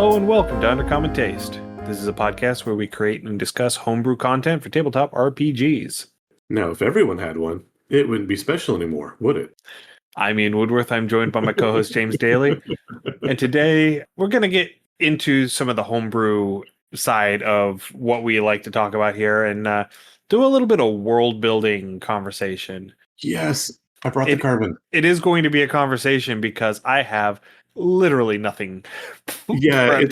Hello and welcome to Undercommon Taste. This is a podcast where we create and discuss homebrew content for tabletop RPGs. Now, if everyone had one, it wouldn't be special anymore, would it? I'm Ian Woodworth. I'm joined by my co-host James Daly. And today we're going to get into some of the homebrew side of what we like to talk about here and do a little bit of world building conversation. Yes, I brought the carbon. It is going to be a conversation because I have literally nothing tonight.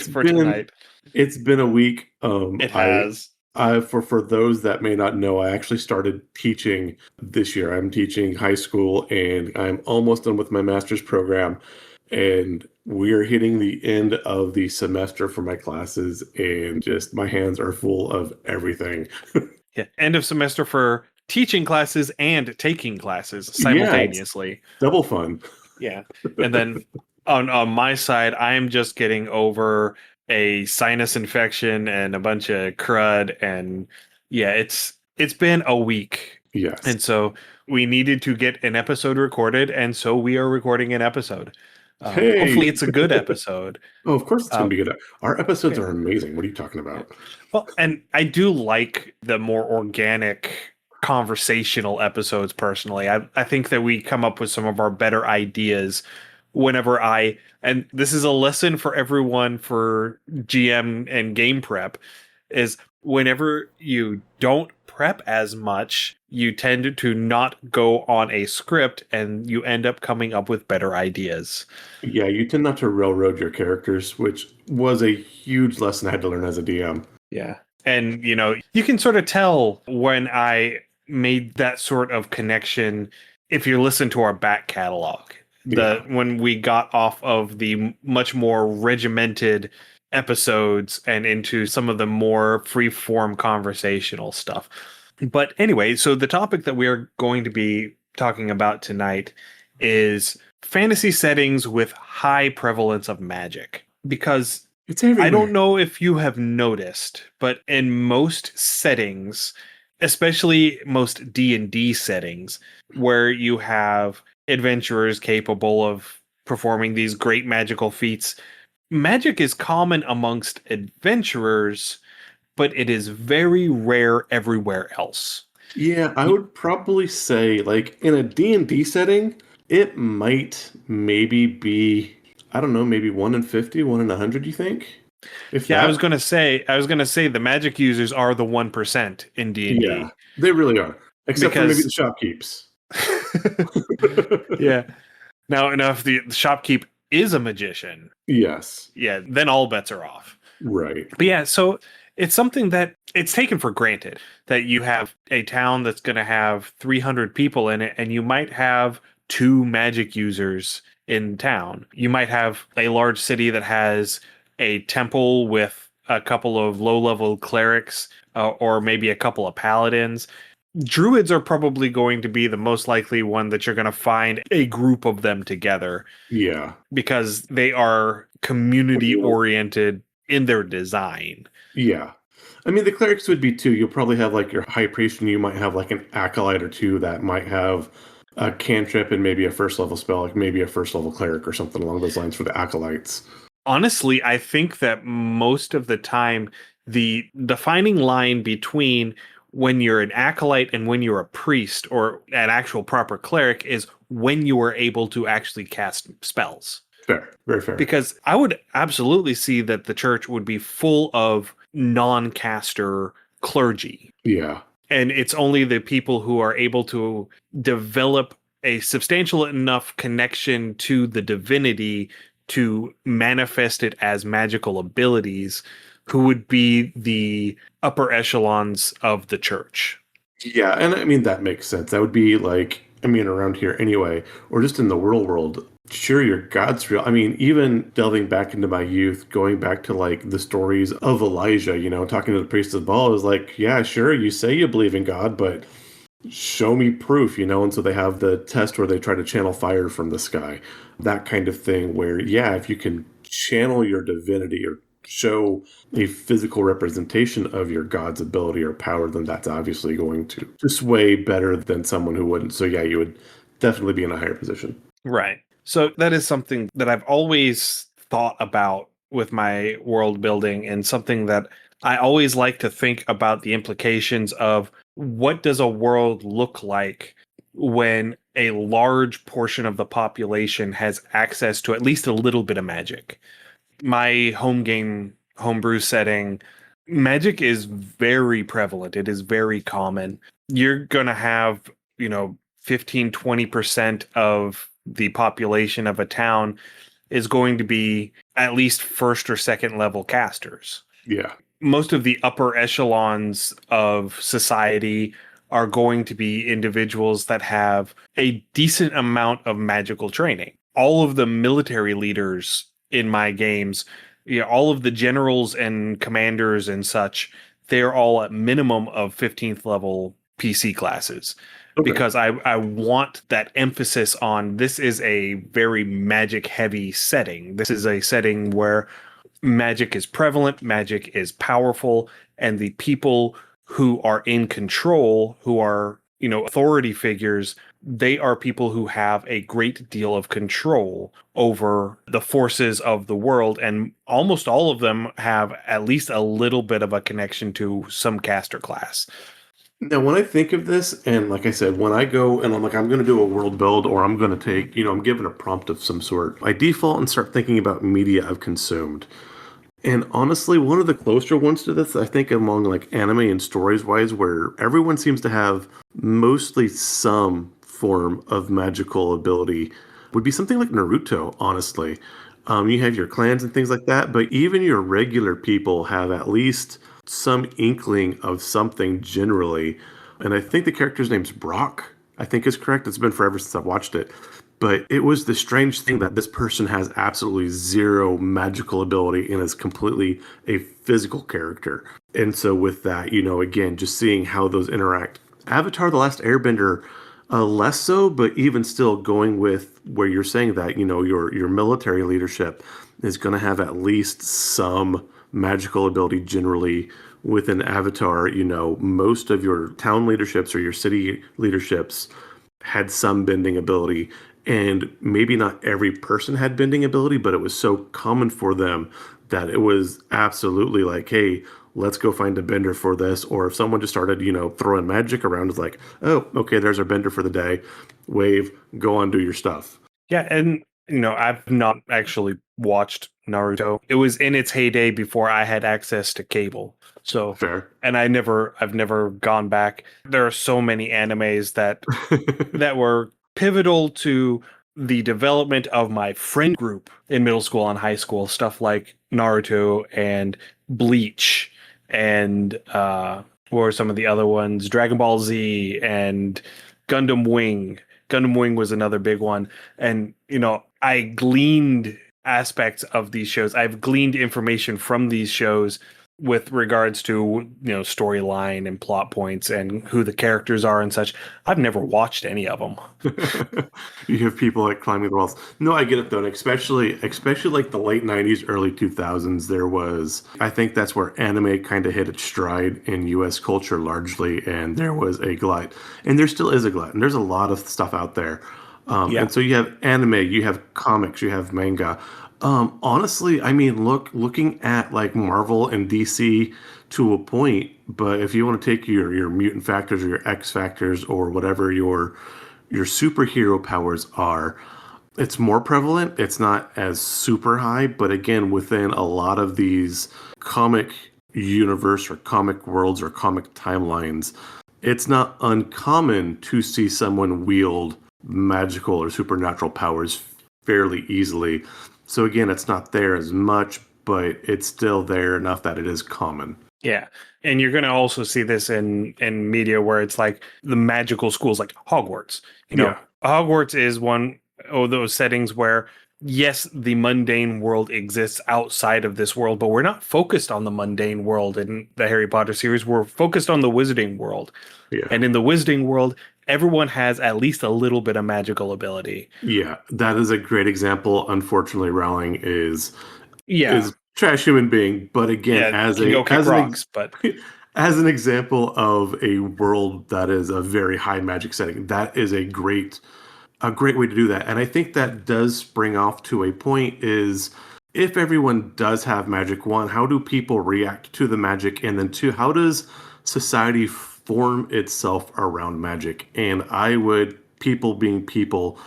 It's been a week. It has. For those that may not know, I actually started teaching this year. I'm teaching high school, and I'm almost done with my master's program. And we are hitting the end of the semester for my classes, and just my hands are full of everything. Yeah, end of semester for teaching classes and taking classes simultaneously. Yeah, double fun. Yeah, and then on my side, I'm just getting over a sinus infection and a bunch of crud, and yeah, it's been a week. Yes, and so we needed to get an episode recorded, and so we are recording an episode. Hey. Hopefully it's a good episode. Oh, of course it's going to be good. Our episodes are amazing. What are you talking about? Well, and I do like the more organic conversational episodes personally. I think that we come up with some of our better ideas whenever and this is a lesson for everyone for GM and game prep, is whenever you don't prep as much, you tend to not go on a script and you end up coming up with better ideas. Yeah, you tend not to railroad your characters, which was a huge lesson I had to learn as a DM. Yeah. And, you can sort of tell when I made that sort of connection if you listen to our back catalog. When we got off of the much more regimented episodes and into some of the more free-form conversational stuff. But anyway, so the topic that we are going to be talking about tonight is fantasy settings with high prevalence of magic. Because it's everywhere. I don't know if you have noticed, but in most settings, especially most D&D settings, where you have adventurers capable of performing these great magical feats, magic is common amongst adventurers, but it is very rare everywhere else. Yeah, I would probably say, like, in a D&D setting, it might maybe be, I don't know, maybe 1 in 50, 1 in 100, you think? I was going to say the magic users are the 1% in D&D. Yeah, they really are. Except for maybe the shopkeeps. Yeah. Now, if the shopkeep is a magician, yes. Yeah, then all bets are off. Right. But yeah, so it's something that it's taken for granted that you have a town that's going to have 300 people in it, and you might have 2 magic users in town. You might have a large city that has a temple with a couple of low-level clerics or maybe a couple of paladins. Druids are probably going to be the most likely one that you're going to find a group of them together. Yeah. Because they are community-oriented in their design. Yeah. I mean, the clerics would be too. You'll probably have like your high priest, and you might have like an acolyte or two that might have a cantrip and maybe a first level spell, like maybe a first level cleric or something along those lines for the acolytes. Honestly, I think that most of the time, the defining line between when you're an acolyte and when you're a priest or an actual proper cleric is when you are able to actually cast spells. Fair, very fair. Because I would absolutely see that the church would be full of non-caster clergy. Yeah. And it's only the people who are able to develop a substantial enough connection to the divinity to manifest it as magical abilities who would be the upper echelons of the church. Yeah, and I mean, that makes sense. That would be like, I mean, around here anyway, or just in the world, sure, your God's real. I mean, even delving back into my youth, going back to like the stories of Elijah, talking to the priest of Baal, is like, yeah, sure, you say you believe in God, but show me proof, and so they have the test where they try to channel fire from the sky, that kind of thing where, yeah, if you can channel your divinity or show a physical representation of your God's ability or power, then that's obviously going to sway better than someone who wouldn't. So yeah, you would definitely be in a higher position. Right. So that is something that I've always thought about with my world building, and something that I always like to think about the implications of what does a world look like when a large portion of the population has access to at least a little bit of magic. My home game homebrew setting, magic is very prevalent. It is very common. You're going to have, 15-20% of the population of a town is going to be at least first or second level casters. Yeah. Most of the upper echelons of society are going to be individuals that have a decent amount of magical training. All of the military leaders in my games, all of the generals and commanders and such, they're all at minimum of 15th level PC classes. Okay. Because I want that emphasis on this is a very magic heavy setting. This is a setting where magic is prevalent, magic is powerful, and the people who are in control, who are, authority figures, they are people who have a great deal of control over the forces of the world. And almost all of them have at least a little bit of a connection to some caster class. Now, when I think of this, and like I said, when I go and I'm like, I'm going to do a world build, or I'm going to take, I'm given a prompt of some sort, I default and start thinking about media I've consumed. And honestly, one of the closer ones to this, I think, among like anime and stories wise, where everyone seems to have mostly some form of magical ability, would be something like Naruto, honestly. You have your clans and things like that, but even your regular people have at least some inkling of something generally. And I think the character's name's Brock, I think is correct. It's been forever since I've watched it. But it was the strange thing that this person has absolutely zero magical ability and is completely a physical character. And so with that, again, just seeing how those interact. Avatar: The Last Airbender, less so, but even still going with where you're saying that, your military leadership is going to have at least some magical ability generally. With an Avatar, most of your town leaderships or your city leaderships had some bending ability. And maybe not every person had bending ability, but it was so common for them that it was absolutely like, hey, let's go find a bender for this. Or if someone just started, throwing magic around, it's like, oh, okay, there's our bender for the day. Wave, go on, do your stuff. Yeah, and I've not actually watched Naruto. It was in its heyday before I had access to cable. So Fair. And I've never gone back. There are so many animes that were pivotal to the development of my friend group in middle school and high school. Stuff like Naruto and Bleach and what were some of the other ones? Dragon Ball Z and Gundam Wing. Gundam Wing was another big one. And, I gleaned aspects of these shows. I've gleaned information from these shows with regards to, storyline and plot points and who the characters are and such. I've never watched any of them. You have people like climbing the walls. No, I get it though. And especially like the late 90s, early 2000s, there was, I think that's where anime kind of hit its stride in US culture largely. And there was a glut, and there still is a glut, and there's a lot of stuff out there. And so you have anime, you have comics, you have manga. Honestly, I mean, looking at like Marvel and DC to a point, but if you want to take your mutant factors or your X factors or whatever your superhero powers are, it's more prevalent. It's not as super high, but again, within a lot of these comic universe or comic worlds or comic timelines, it's not uncommon to see someone wield magical or supernatural powers fairly easily. So again, it's not there as much, but it's still there enough that it is common. Yeah. And you're going to also see this in media where it's like the magical schools like Hogwarts. Hogwarts is one of those settings where, yes, the mundane world exists outside of this world, but we're not focused on the mundane world in the Harry Potter series. We're focused on the wizarding world. Yeah. And in the wizarding world, everyone has at least a little bit of magical ability. Yeah, that is a great example. Unfortunately, Rowling is trash human being, but again, as an example of a world that is a very high magic setting, that is a great way to do that. And I think that does spring off to a point is if everyone does have magic, one, how do people react to the magic? And then two, how does society form itself around magic? And I would, people being people,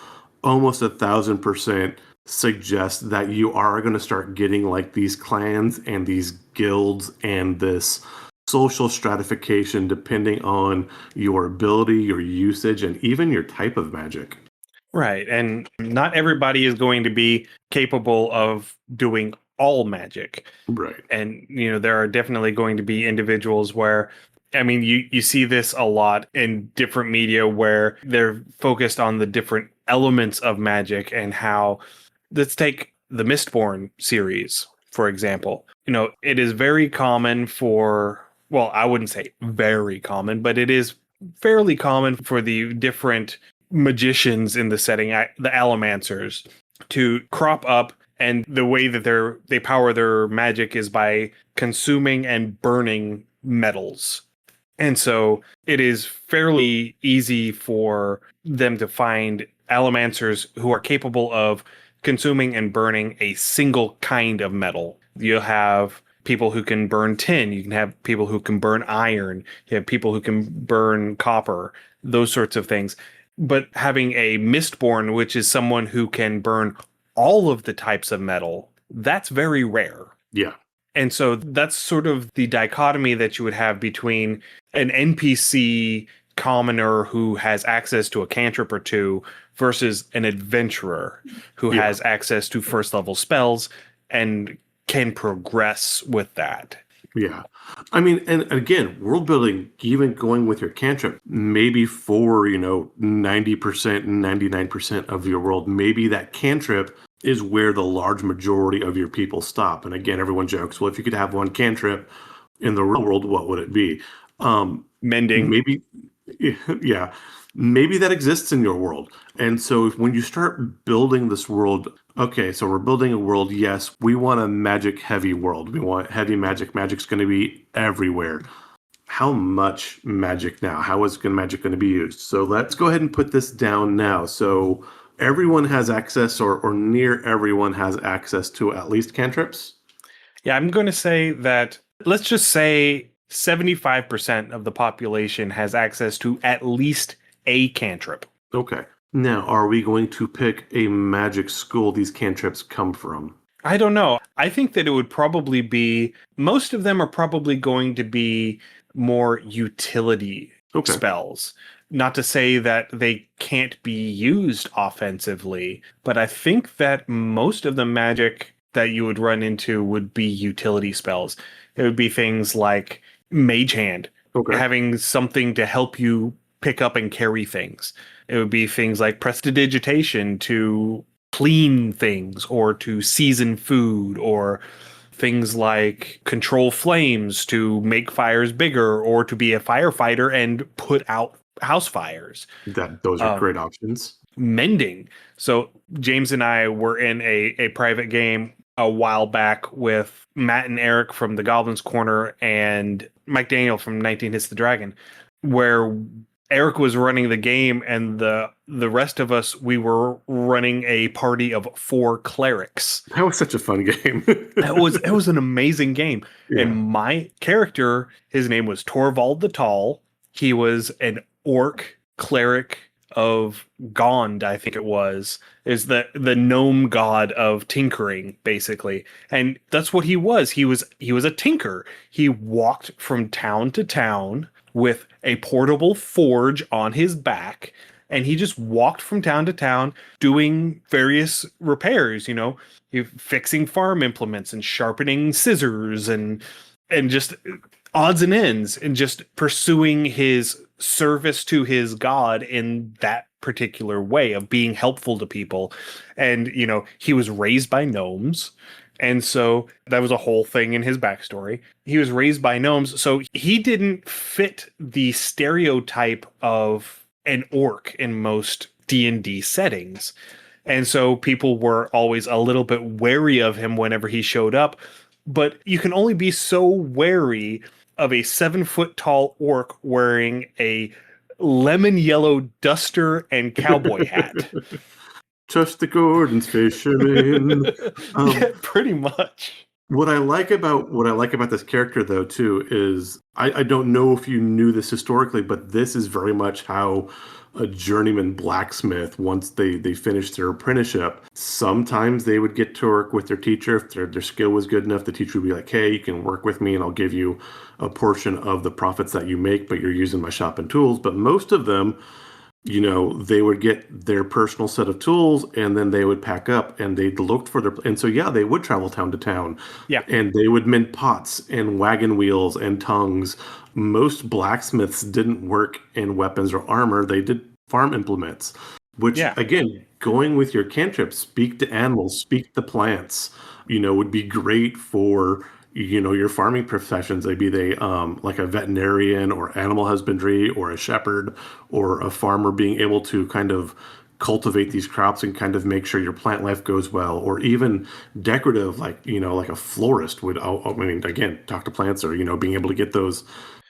almost 1,000% suggest that you are going to start getting like these clans and these guilds and this social stratification depending on your ability, your usage, and even your type of magic. Right. And not everybody is going to be capable of doing all magic. Right. And, there are definitely going to be individuals where, I mean, you see this a lot in different media where they're focused on the different elements of magic and how, let's take the Mistborn series, for example. It is very common for, well, I wouldn't say very common, but it is fairly common for the different magicians in the setting, the allomancers, to crop up, and the way that they power their magic is by consuming and burning metals. And so it is fairly easy for them to find allomancers who are capable of consuming and burning a single kind of metal. You'll have people who can burn tin. You can have people who can burn iron. You have people who can burn copper, those sorts of things. But having a Mistborn, which is someone who can burn all of the types of metal, that's very rare. Yeah. And so that's sort of the dichotomy that you would have between an NPC commoner who has access to a cantrip or two versus an adventurer who has access to first level spells and can progress with that. Yeah. I mean, and again, world building, even going with your cantrip, maybe for, 90% and 99% of your world, maybe that cantrip is where the large majority of your people stop. And again, everyone jokes, well, if you could have one cantrip in the real world, what would it be? Mending. Maybe, yeah, maybe that exists in your world. And so when you start building this world, okay, so we're building a world. Yes, we want a magic heavy world. We want heavy magic. Magic's going to be everywhere. How much magic now? How is magic going to be used? So let's go ahead and put this down now. So everyone has access, or near everyone has access to at least cantrips? Yeah, I'm going to say that, let's just say 75% of the population has access to at least a cantrip. Okay. Now, are we going to pick a magic school these cantrips come from? I don't know. I think that it would probably be, most of them are probably going to be more utility spells. Not to say that they can't be used offensively, but I think that most of the magic that you would run into would be utility spells. It would be things like Mage Hand, having something to help you pick up and carry things. It would be things like Prestidigitation to clean things or to season food, or things like Control Flames to make fires bigger, or to be a firefighter and put out house fires. Those are great options. Mending. So James and I were in a private game a while back with Matt and Eric from the Goblin's Corner and Mike Daniel from 19 Hits the Dragon, where Eric was running the game, and the rest of us, we were running a party of 4 clerics. That was such a fun game. It was an amazing game. Yeah. And my character, his name was Torvald the Tall. He was an orc cleric of Gond, I think it was. Is the gnome god of tinkering, basically. And that's what he was. He was a tinker. He walked from town to town with a portable forge on his back, and he just walked from town to town doing various repairs, fixing farm implements and sharpening scissors and just odds and ends, and just pursuing his service to his god in that particular way of being helpful to people. And, he was raised by gnomes. And so that was a whole thing in his backstory. He was raised by gnomes, so he didn't fit the stereotype of an orc in most D&D settings. And so people were always a little bit wary of him whenever he showed up. But you can only be so wary of a 7-foot-tall orc wearing a lemon yellow duster and cowboy hat. Touch the Gordons, fisherman. Yeah, pretty much. What I like about this character though too is I don't know if you knew this historically, but this is very much how a journeyman blacksmith, once they finished their apprenticeship, sometimes they would get to work with their teacher if their skill was good enough. The teacher would be like, "Hey, you can work with me, and I'll give you a portion of the profits that you make, but you're using my shop and tools." But most of them, they would get their personal set of tools and then they would pack up and they looked for and so yeah, they would travel town to town. Yeah. And they would mend pots and wagon wheels and tongues. Most blacksmiths didn't work in weapons or armor. They did farm implements, which Yeah. again, going with your cantrips, speak to animals, speak to plants, would be great for your farming professions. Maybe they like a veterinarian or animal husbandry or a shepherd or a farmer being able to kind of cultivate these crops and kind of make sure your plant life goes well, or even decorative, like a florist would. I mean, again, talk to plants, or being able to get those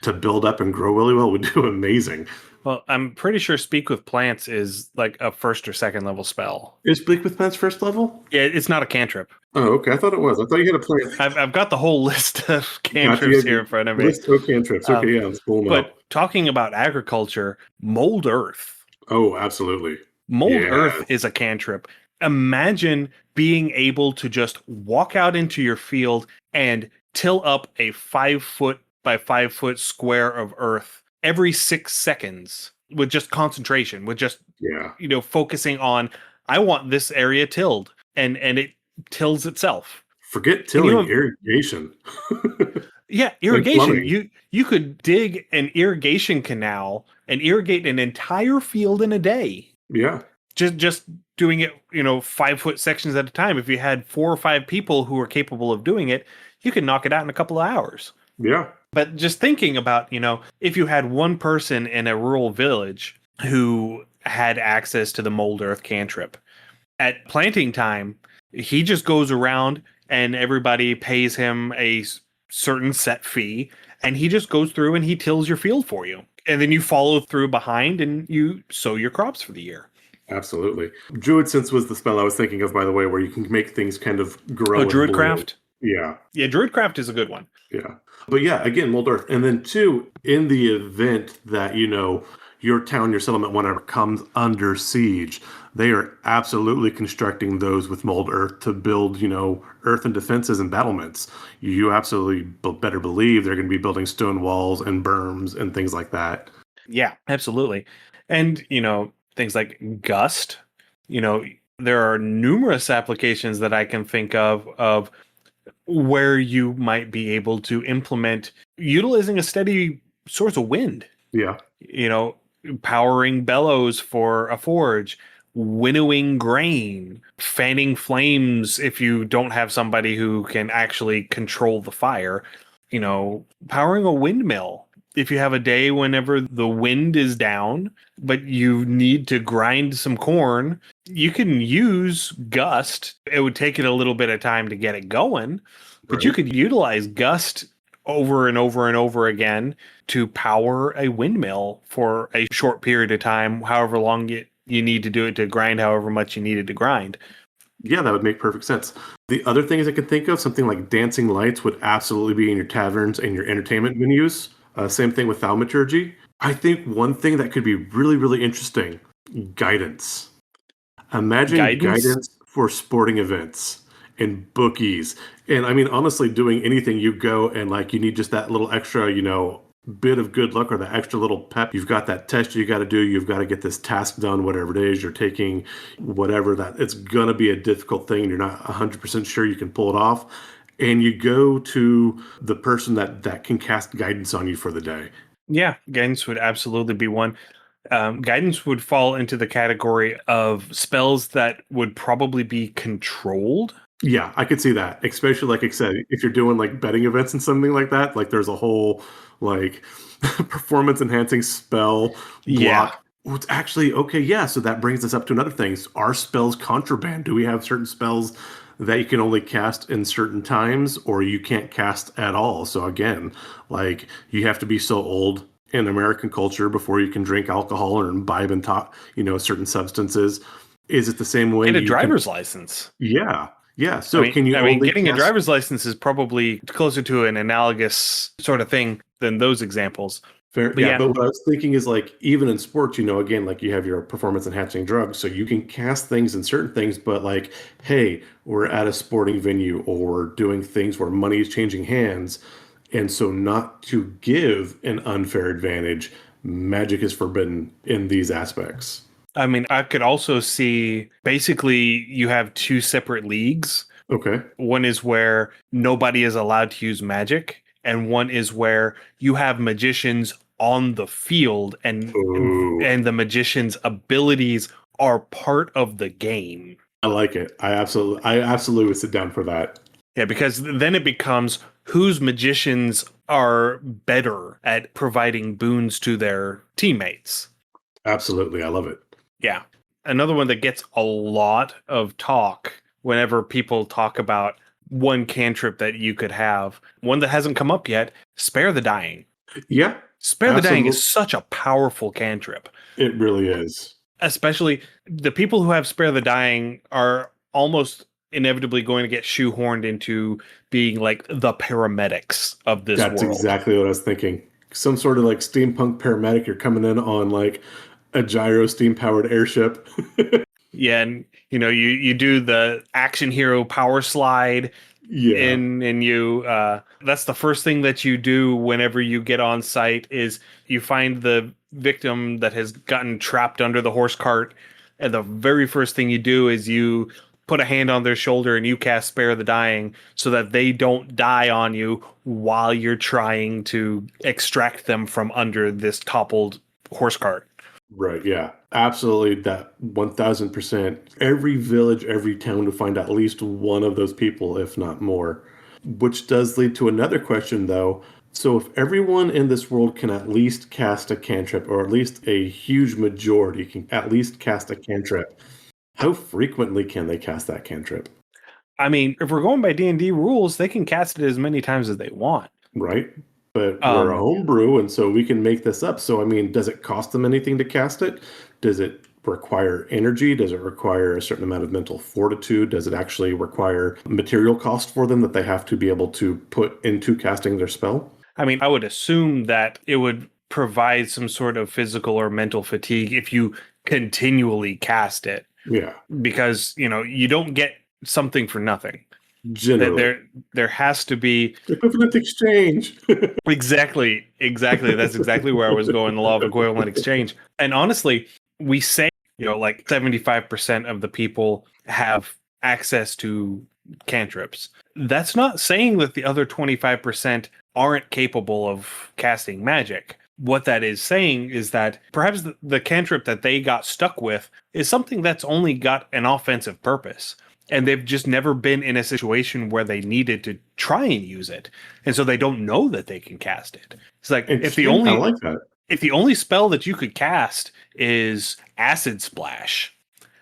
to build up and grow really well would do amazing. Well, I'm pretty sure Speak with Plants is like a first or second level spell. Is Bleak with Plants first level? Yeah, it's not a cantrip. Oh, okay. I thought it was. I thought you had a plant. I've got the whole list of cantrips here in front of me. List of cantrips. Okay, yeah, that's cool. But talking about agriculture, mold earth. Oh, absolutely. Mold earth is a cantrip. Imagine being able to just walk out into your field and till up a 5-foot by 5-foot square of earth every 6 seconds with just concentration, with just focusing on, I want this area tilled, and it tills itself. Forget tilling, irrigation. Yeah, irrigation. You could dig an irrigation canal and irrigate an entire field in a day. Yeah. Just doing it, 5-foot sections at a time. If you had 4 or 5 people who were capable of doing it, you could knock it out in a couple of hours. Yeah. But just thinking about, if you had one person in a rural village who had access to the mold earth cantrip, at planting time, he just goes around and everybody pays him a certain set fee, and he just goes through and he tills your field for you. And then you follow through behind and you sow your crops for the year. Absolutely. Druid Sense was the spell I was thinking of, by the way, where you can make things kind of grow. Oh, Druidcraft? Yeah. Yeah, Druidcraft is a good one. Yeah. But yeah, again, mold earth. And then 2, in the event that, your town, your settlement, whatever, comes under siege, they are absolutely constructing those with mold earth to build, earthen defenses and battlements. You absolutely better believe they're going to be building stone walls and berms and things like that. Yeah, absolutely. And, things like gust, there are numerous applications that I can think of where you might be able to implement utilizing a steady source of wind. Yeah. Powering bellows for a forge, winnowing grain, fanning flames if you don't have somebody who can actually control the fire, powering a windmill. If you have a day whenever the wind is down, but you need to grind some corn, you can use gust. It would take it a little bit of time to get it going, but you could utilize gust over and over and over again to power a windmill for a short period of time, however long you need to do it to grind, however much you needed to grind. Yeah, that would make perfect sense. The other things I could think of, something like dancing lights would absolutely be in your taverns and your entertainment venues. Same thing with thaumaturgy. I think one thing that could be really, really interesting, guidance. Imagine guidance for sporting events and bookies. And I mean, honestly, doing anything, you go and you need just that little extra, bit of good luck or that extra little pep. You've got that test you got to do. You've got to get this task done, whatever it is you're taking, whatever that it's going to be a difficult thing. You're not 100% sure you can pull it off. And you go to the person that can cast guidance on you for the day. Yeah, guidance would absolutely be one. Guidance would fall into the category of spells that would probably be controlled. Yeah, I could see that. Especially, like I said, if you're doing betting events and something like that, there's a whole performance enhancing spell block. Yeah. Well, it's actually okay. Yeah. So that brings us up to another thing. Are spells contraband? Do we have certain spells that you can only cast in certain times, or you can't cast at all? So again, you have to be so old in American culture before you can drink alcohol or imbibe and talk, certain substances. Is it the same way Get a you can? driver's license. Yeah, yeah. So can you I mean, only getting a cast? driver's license is probably closer to an analogous sort of thing than those examples. Fair, But yeah, yeah, but what I was thinking is like even in sports, again, like you have your performance enhancing drugs, so you can cast things in certain things, but like, hey, we're at a sporting venue or doing things where money is changing hands, and so not to give an unfair advantage, magic is forbidden in these aspects. I mean, I could also see basically you have two separate leagues. Okay. One is where nobody is allowed to use magic, and one is where you have magicians on the field Ooh, and the magician's abilities are part of the game. I like it. I absolutely would sit down for that. Yeah, because then it becomes whose magicians are better at providing boons to their teammates. Absolutely, I love it. Yeah. Another one that gets a lot of talk whenever people talk about one cantrip that you could have, one that hasn't come up yet, Spare the Dying. Yeah, Spare the Dying is absolutely, such a powerful cantrip. it really is. Especially the people who have Spare the Dying are almost inevitably going to get shoehorned into being like the paramedics of this That's world. exactly what I was thinking. Some sort of like steampunk paramedic. You're coming in on like a gyro steam powered airship. Yeah, and you do the action hero power slide Yeah, in and you that's the first thing that you do whenever you get on site is you find the victim that has gotten trapped under the horse cart, and the very first thing you do is you put a hand on their shoulder and you cast Spare the Dying so that they don't die on you while you're trying to extract them from under this toppled horse cart. right. Yeah, absolutely. That 1000%. Every village, every town to find at least one of those people, if not more. Which does lead to another question, though. So, if everyone in this world can at least cast a cantrip, or at least a huge majority can at least cast a cantrip, how frequently can they cast that cantrip? I mean, if we're going by D&D rules, they can cast it as many times as they want. Right? But we're a um homebrew, and so we can make this up. So, I mean, does it cost them anything to cast it? Does it require energy? Does it require a certain amount of mental fortitude? Does it actually require material cost for them that they have to be able to put into casting their spell? I mean, I would assume that it would provide some sort of physical or mental fatigue if you continually cast it, Yeah, because you don't get something for nothing. That generally. there has to be Equivalent exchange. exactly that's exactly where I was going, the law of equivalent exchange. And honestly, we say like 75% of the people have access to cantrips. That's not saying that the other 25% aren't capable of casting magic. What that is saying is that perhaps the cantrip that they got stuck with is something that's only got an offensive purpose. And they've just never been in a situation where they needed to try and use it. And so they don't know that they can cast it. It's like Interesting. I like that. if the only spell that you could cast is Acid Splash,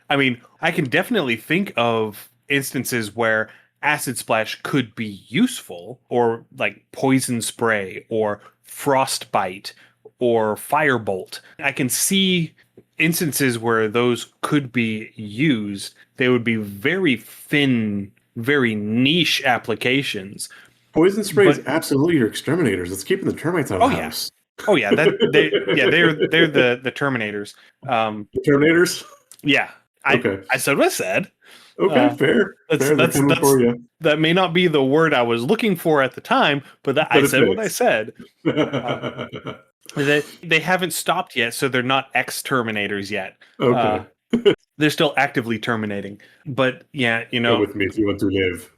I mean, I can definitely think of instances where Acid Splash could be useful, or like Poison Spray, or Frostbite, or Firebolt. I can see instances where those could be used. They would be very thin, very niche applications. Poison spray is But absolutely your exterminators. It's keeping the termites out of oh the yeah, house. oh yeah, they're the Terminators. The Terminators? Yeah, Okay. I said what I said. Okay, fair. That's Fair. They're coming that's for you. that may not be the word I was looking for at the time, but But I it said what I fits. said. They haven't stopped yet, so they're not ex Terminators yet. Uh, Okay. they're still actively terminating. But yeah, Come with me if you want to live.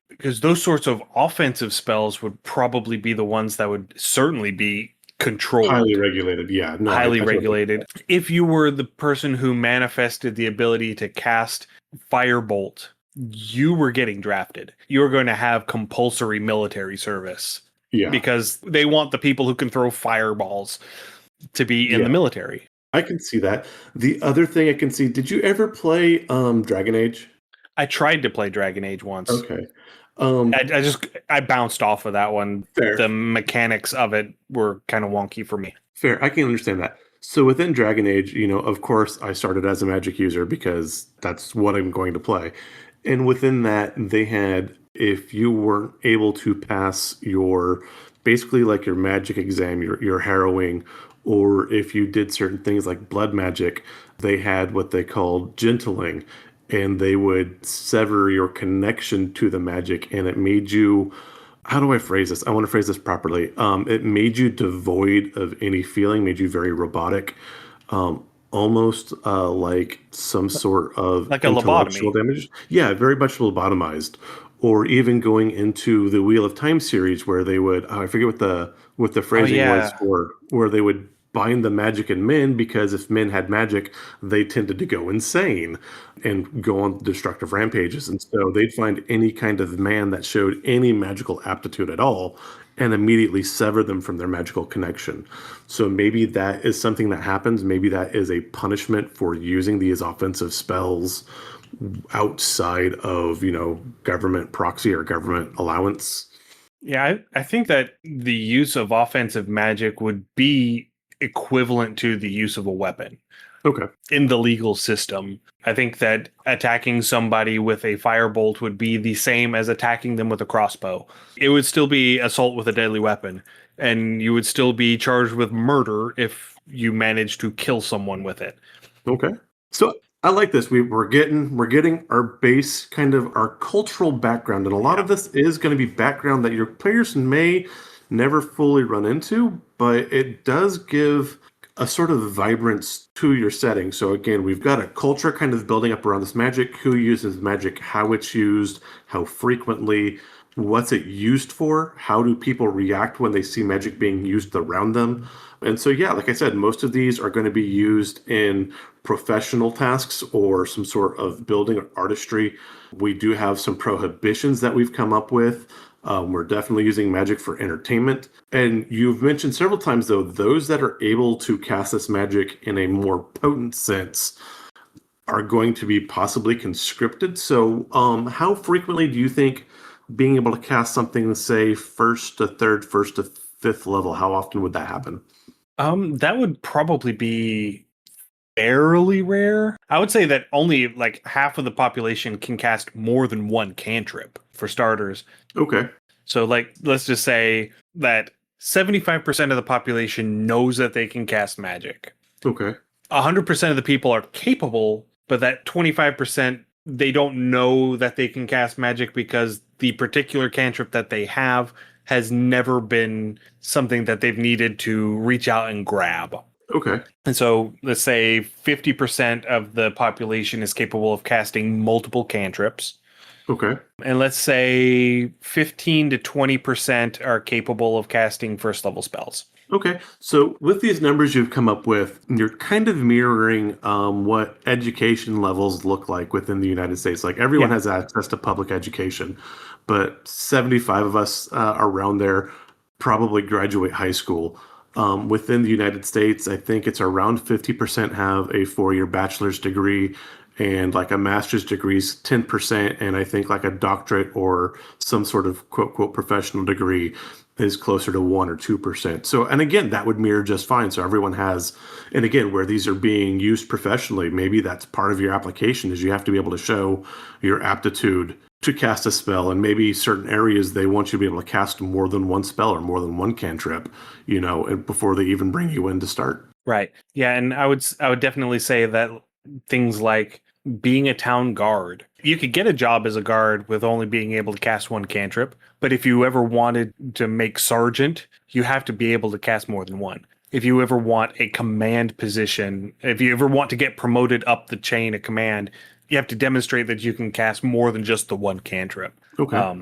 because those sorts of offensive spells would probably be the ones that would certainly be Highly controlled, regulated. Yeah, no, I highly totally. regulated. If you were the person who manifested the ability to cast Firebolt, you were getting drafted. You were going to have compulsory military service Yeah, because they want the people who can throw fireballs to be in the yeah. military. I can see that. The other thing I can see, did you ever play Dragon Age? I tried to play Dragon Age once. Okay. Um, I bounced off of that one. fair. The mechanics of it were kind of wonky for me. Fair. I can understand that. So within Dragon Age, of course, I started as a magic user because that's what I'm going to play. And within that, they had, if you weren't able to pass your, basically like your magic exam, your harrowing, or if you did certain things like blood magic, they had what they called gentling, and they would sever your connection to the magic, and it made you, how do I phrase this? I want to phrase this properly. It made you devoid of any feeling, made you very robotic, almost like some sort of Like a intellectual lobotomy. damage. Yeah, very much lobotomized. Or even going into the Wheel of Time series where they would, I forget what the Oh phrasing was yeah. for, where they would bind the magic in men because if men had magic, they tended to go insane and go on destructive rampages. And so they'd find any kind of man that showed any magical aptitude at all and immediately sever them from their magical connection. So maybe that is something that happens. Maybe that is a punishment for using these offensive spells outside of, government proxy or government allowance. Yeah, I think that the use of offensive magic would be equivalent to the use of a weapon Okay. in the legal system. I think that attacking somebody with a firebolt would be the same as attacking them with a crossbow. It would still be assault with a deadly weapon, and you would still be charged with murder if you managed to kill someone with it. Okay. So I like this. We're getting our base kind of our cultural background, and a lot of Yeah. this is going to be background that your players may never fully run into, but it does give a sort of vibrance to your setting. So again, we've got a culture kind of building up around this magic, who uses magic, how it's used, how frequently, what's it used for, how do people react when they see magic being used around them. And so, yeah, like I said, most of these are going to be used in professional tasks or some sort of building or artistry. We do have some prohibitions that we've come up with. We're definitely using magic for entertainment. And you've mentioned several times, though, those that are able to cast this magic in a more potent sense are going to be possibly conscripted. So, how frequently do you think being able to cast something, say, first to third, first to fifth level, how often would that happen? That would probably be fairly rare. I would say that only like half of the population can cast more than one cantrip for starters. Okay. So like let's just say that 75% of the population knows that they can cast magic. Okay. 100% of the people are capable, but that 25% they don't know that they can cast magic because the particular cantrip that they have has never been something that they've needed to reach out and grab. Okay. And so let's say 50% of the population is capable of casting multiple cantrips. Okay. And let's say 15 to 20% are capable of casting first level spells. Okay. So with these numbers you've come up with, you're kind of mirroring what education levels look like within the United States. Like everyone Yeah. has access to public education, but 75 of us around there probably graduate high school. Within the United States, I think it's around 50% have a 4-year bachelor's degree, and like a master's degree is 10%, and I think like a doctorate or some sort of quote quote professional degree is closer to 1 or 2%. So, and again, that would mirror just fine. So everyone has, and again, where these are being used professionally, maybe that's part of your application is you have to be able to show your aptitude to cast a spell, and maybe certain areas they want you to be able to cast more than one spell or more than one cantrip, and before they even bring you in to start. Right. Yeah, and I would definitely say that things like being a town guard. You could get a job as a guard with only being able to cast one cantrip, but if you ever wanted to make sergeant, you have to be able to cast more than one. If you ever want a command position, if you ever want to get promoted up the chain of command, you have to demonstrate that you can cast more than just the one cantrip. Okay.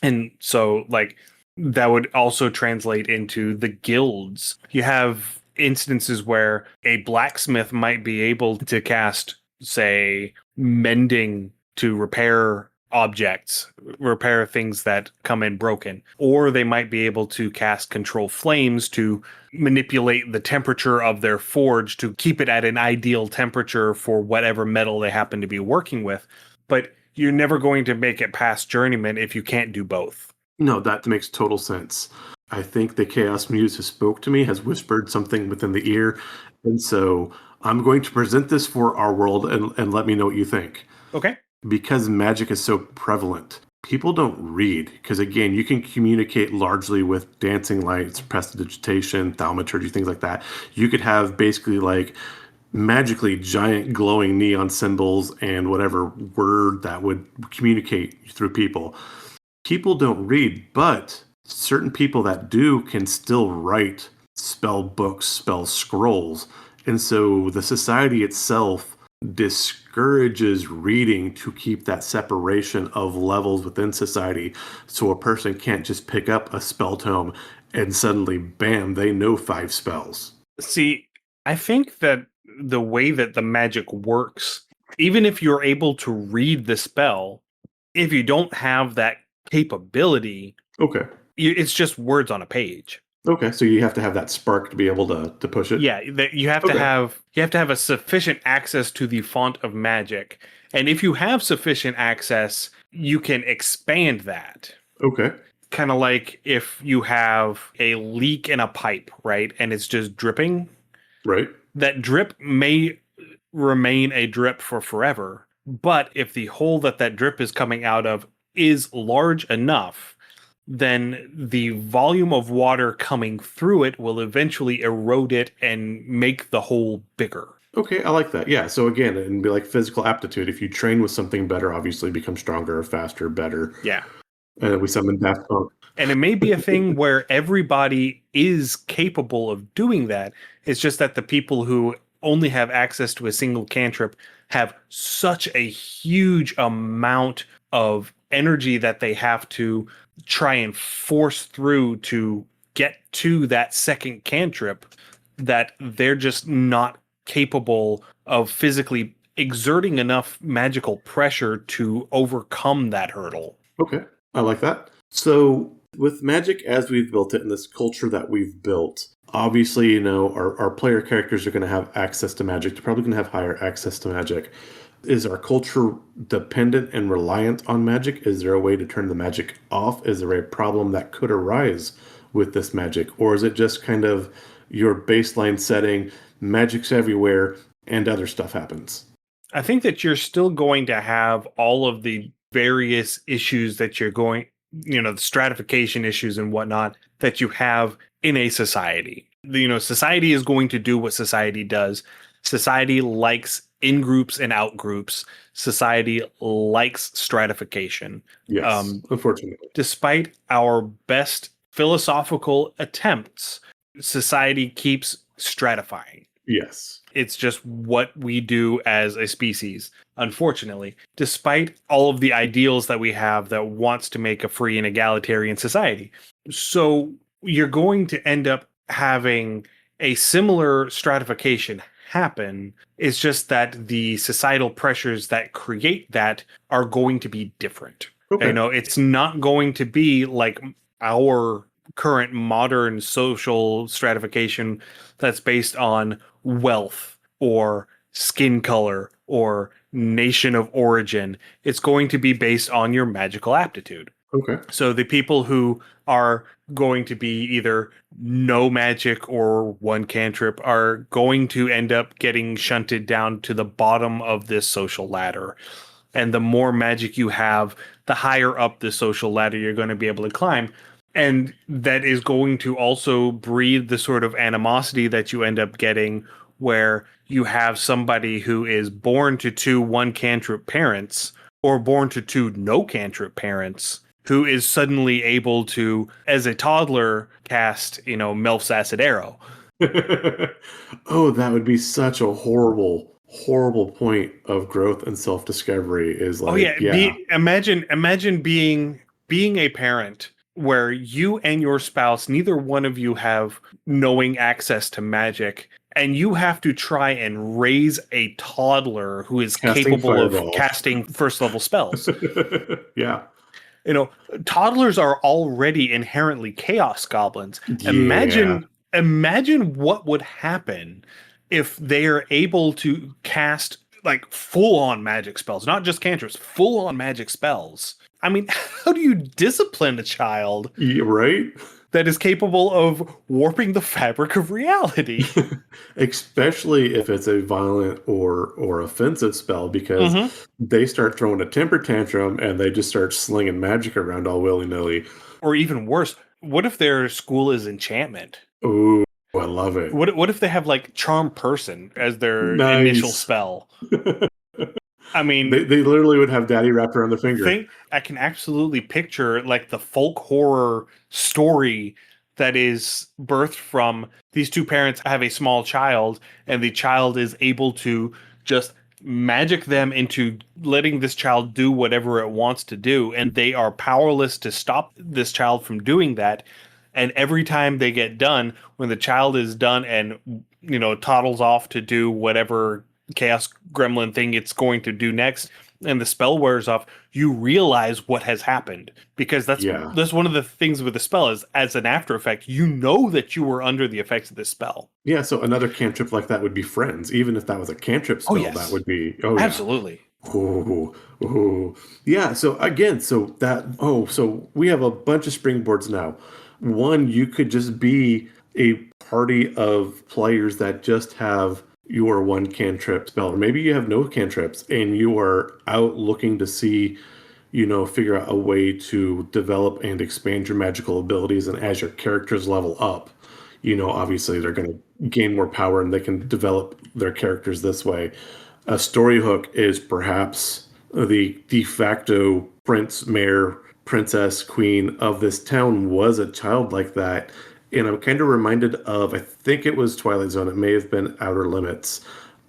And so like that would also translate into the guilds. You have instances where a blacksmith might be able to cast, say, mending to repair objects, repair things that come in broken, or they might be able to cast control flames to manipulate the temperature of their forge to keep it at an ideal temperature for whatever metal they happen to be working with. But you're never going to make it past journeyman if you can't do both. No, that makes total sense. I think the Chaos Muse who spoke to me has whispered something within the ear. And so I'm going to present this for our world and let me know what you think. Okay. Because magic is so prevalent, people don't read. Because again, you can communicate largely with dancing lights, prestidigitation, thaumaturgy, things like that. You could have basically like magically giant glowing neon symbols and whatever word that would communicate through people. People don't read, but certain people that do can still write spell books, spell scrolls. And so the society itself discourages reading to keep that separation of levels within society. So a person can't just pick up a spell tome and suddenly, bam, they know 5 spells. See, I think that the way that the magic works, even if you're able to read the spell, if you don't have that capability, Okay. it's just words on a page. Okay. So you have to have that spark to be able to push it. Yeah, that you have to Okay. have a sufficient access to the font of magic. And if you have sufficient access, you can expand that. Okay. Kind of like if you have a leak in a pipe, right? And it's just dripping. Right. That drip may remain a drip for forever. But if the hole that drip is coming out of is large enough, then the volume of water coming through it will eventually erode it and make the hole bigger. Okay, I like that. Yeah. So again, it'd be like physical aptitude. If you train with something better, obviously become stronger, faster, better. Yeah. And we summon Daft Punk. And it may be a thing where everybody is capable of doing that. It's just that the people who only have access to a single cantrip have such a huge amount of energy that they have to try and force through to get to that second cantrip that they're just not capable of physically exerting enough magical pressure to overcome that hurdle. Okay, I like that. So with magic as we've built it in this culture that we've built, obviously, you know, our player characters are going to have access to magic. They're probably going to have higher access to magic. Is our culture dependent and reliant on magic? Is there a way to turn the magic off? Is there a problem that could arise with this magic? Or is it just kind of your baseline setting, magic's everywhere, and other stuff happens? I think that you're still going to have all of the various issues that you're going, the stratification issues and whatnot that you have in a society. Society is going to do what society does. Society likes in groups and out groups. Society likes stratification. Yes, unfortunately. Despite our best philosophical attempts, society keeps stratifying. Yes. It's just what we do as a species, unfortunately, despite all of the ideals that we have that wants to make a free and egalitarian society. So you're going to end up having a similar stratification happen. It's just that the societal pressures that create that are going to be different. Okay. It's not going to be like our current modern social stratification that's based on wealth or skin color or nation of origin. It's going to be based on your magical aptitude. Okay. So the people who are going to be either no magic or one cantrip are going to end up getting shunted down to the bottom of this social ladder. And the more magic you have, the higher up the social ladder you're going to be able to climb. And that is going to also breed the sort of animosity that you end up getting where you have somebody who is born to 2 one cantrip parents or born to 2 no cantrip parents who is suddenly able to, as a toddler, cast, Melf's Acid Arrow. Oh, that would be such a horrible point of growth and self-discovery is like, Imagine being a parent where you and your spouse, neither one of you have knowing access to magic, and you have to try and raise a toddler who is capable of casting first level spells. Yeah. Toddlers are already inherently chaos goblins. Yeah. Imagine what would happen if they are able to cast like full on magic spells, not just cantrips, full on magic spells. I mean, how do you discipline a child? Yeah, right? that is capable of warping the fabric of reality. Especially if it's a violent or offensive spell, because they start throwing a temper tantrum and they just start slinging magic around all willy-nilly. Or even worse, what if their school is enchantment? Ooh, I love it. What if they have like charm person as their initial Nice. spell? I mean, They literally would have daddy wrapped around the finger. I can absolutely picture like the folk horror story that is birthed from these two parents have a small child, and the child is able to just magic them into letting this child do whatever it wants to do, and they are powerless to stop this child from doing that. And every time they get done, when the child is done and toddles off to do whatever chaos gremlin thing it's going to do next, and the spell wears off, you realize what has happened, because that's one of the things with the spell is, as an after effect, you know that you were under the effects of this spell. Yeah, so another cantrip like that would be friends. Even if that was a cantrip spell, that would be absolutely. Yeah, so again, so we have a bunch of springboards now. One, you could just be a party of players that just have your one cantrip spell, or maybe you have no cantrips and you are out looking to see, figure out a way to develop and expand your magical abilities. And as your characters level up, obviously they're going to gain more power and they can develop their characters this way. A story hook is perhaps the de facto prince, mayor, princess, queen of this town was a child like that. And I'm kind of reminded of, I think it was Twilight Zone, it may have been Outer Limits,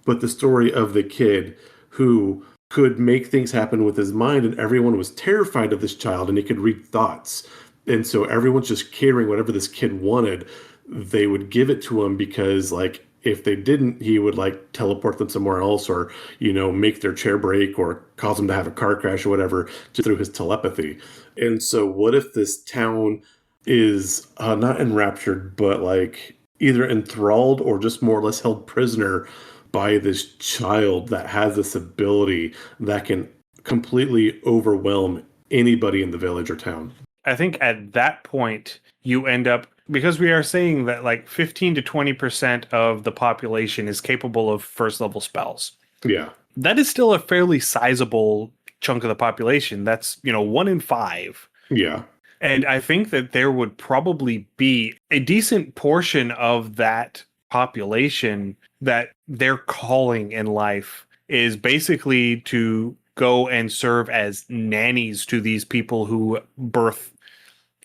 but the story of the kid who could make things happen with his mind, and everyone was terrified of this child, and he could read thoughts. And so everyone's just catering whatever this kid wanted. They would give it to him because, like, if they didn't, he would like teleport them somewhere else, or make their chair break, or cause them to have a car crash or whatever, just through his telepathy. And so what if this town is not enraptured, but like either enthralled or just more or less held prisoner by this child that has this ability that can completely overwhelm anybody in the village or town? I think at that point you end up, because we are saying that like 15 to 20% of the population is capable of first level spells. Yeah. That is still a fairly sizable chunk of the population. That's, 1 in 5. Yeah. And I think that there would probably be a decent portion of that population that their calling in life is basically to go and serve as nannies to these people who birth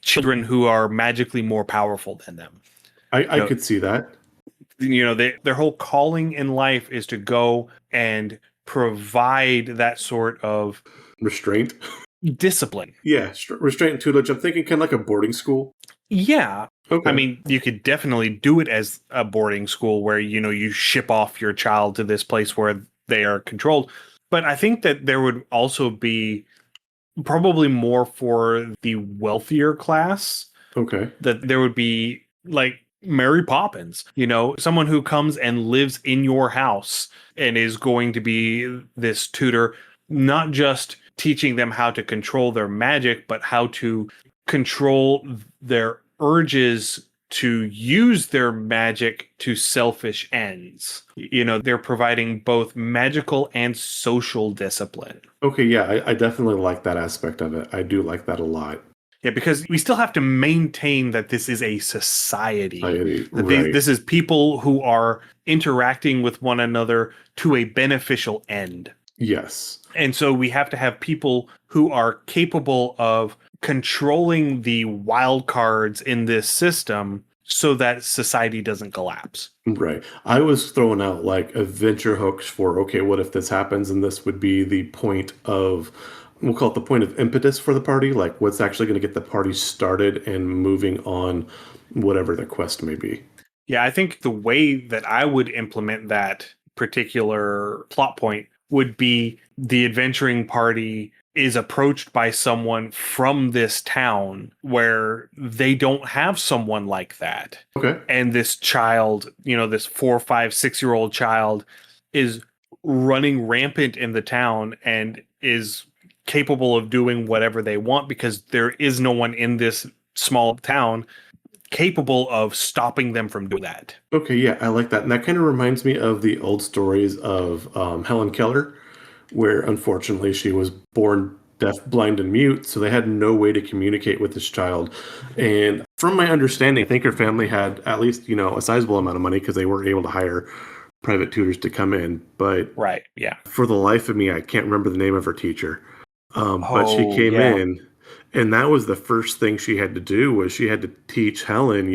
children who are magically more powerful than them. I could see that. Their whole calling in life is to go and provide that sort of restraint. Discipline. Yeah, restraint and tutelage. I'm thinking kind of like a boarding school. Yeah. Okay. I mean, you could definitely do it as a boarding school where, you ship off your child to this place where they are controlled. But I think that there would also be probably more for the wealthier class. Okay. That there would be like Mary Poppins, someone who comes and lives in your house and is going to be this tutor, not just teaching them how to control their magic, but how to control their urges to use their magic to selfish ends. They're providing both magical and social discipline. Okay, yeah, I definitely like that aspect of it. I do like that a lot. Yeah, because we still have to maintain that this is a society. Right. This is people who are interacting with one another to a beneficial end. Yes. And so we have to have people who are capable of controlling the wild cards in this system so that society doesn't collapse. Right. I was throwing out like adventure hooks for, okay, what if this happens? And this would be the point of, we'll call it the point of impetus for the party, like what's actually going to get the party started and moving on whatever the quest may be. Yeah, I think the way that I would implement that particular plot point would be the adventuring party is approached by someone from this town where they don't have someone like that. Okay. And this child, this 4, 5, 6-year-old child is running rampant in the town and is capable of doing whatever they want because there is no one in this small town capable of stopping them from doing that. Okay, yeah, I like that. And that kind of reminds me of the old stories of Helen Keller, where unfortunately she was born deaf, blind, and mute, so they had no way to communicate with this child. And from my understanding, I think her family had at least, a sizable amount of money because they were able to hire private tutors to come in. But Right. Yeah. for the life of me, I can't remember the name of her teacher. But she Oh, came yeah. in, and that was the first thing she had to do was she had to teach Helen,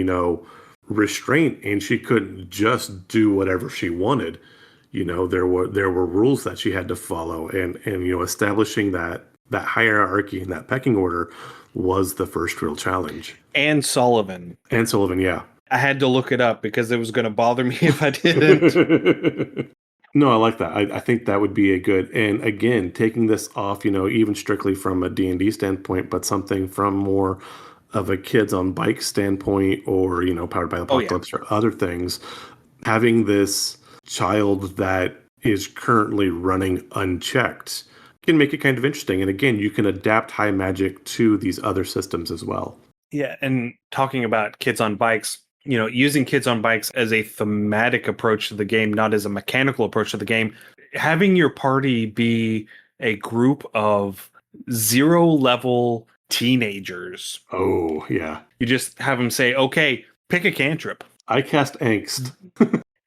restraint, and she couldn't just do whatever she wanted. There were rules that she had to follow, and establishing that hierarchy and that pecking order was the first real challenge. Anne Sullivan. And Sullivan, yeah. I had to look it up because it was going to bother me if I didn't. No, I like that. I think that would be a good, and again, taking this off, even strictly from a D&D standpoint, but something from more of a kids on bikes standpoint or, Powered by the Oh, yeah. Apocalypse or other things, having this child that is currently running unchecked can make it kind of interesting. And again, you can adapt high magic to these other systems as well. Yeah, and talking about kids on bikes, using kids on bikes as a thematic approach to the game, not as a mechanical approach to the game, having your party be a group of 0-level teenagers. Oh, yeah. You just have them say, okay, pick a cantrip. I cast Angst.